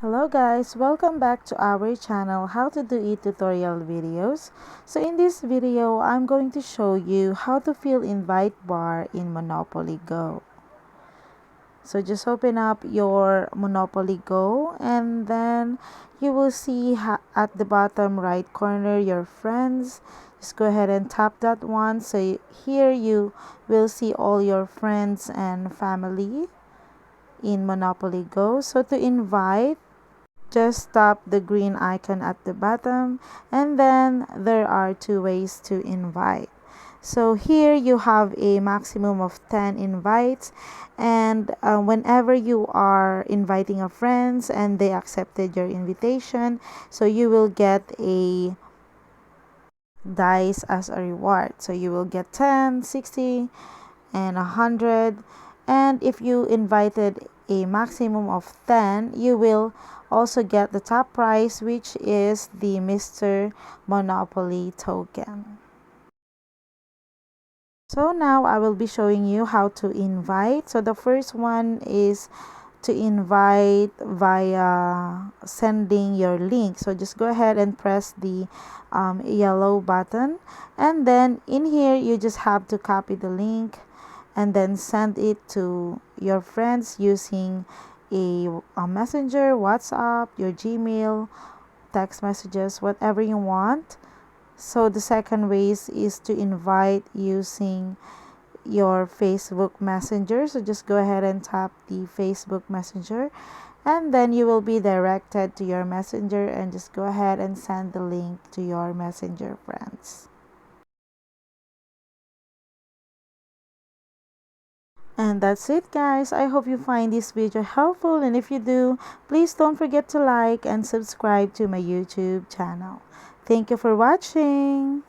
Hello guys, welcome back to our channel How to Do It tutorial videos. So in this video, I'm going to show you how to fill invite bar in Monopoly Go. So just open up your Monopoly Go and then you will see at the bottom right corner your friends. Just go ahead and tap that one. So here you will see all your friends and family in Monopoly Go. So to invite, just tap the green icon at the bottom, and then there are two ways to invite. So here you have a maximum of 10 invites, and whenever you are inviting a friends and they accepted your invitation, so you will get a dice as a reward. So you will get 10, 60, and 100. And if you invited a maximum of 10, you will also get the top prize, which is the Mr. Monopoly token. So now I will be showing you how to invite. So the first one is to invite via sending your link. So just go ahead and press the yellow button, and then in here you just have to copy the link and then send it to your friends using a messenger, WhatsApp, your Gmail, text messages, whatever you want. So the second ways is to invite using your Facebook Messenger. So just go ahead and tap the Facebook Messenger, and then you will be directed to your messenger, and just go ahead and send the link to your messenger friends. And that's it guys. I hope you find this video helpful, and if you do, please don't forget to like and subscribe to my YouTube channel. Thank you for watching.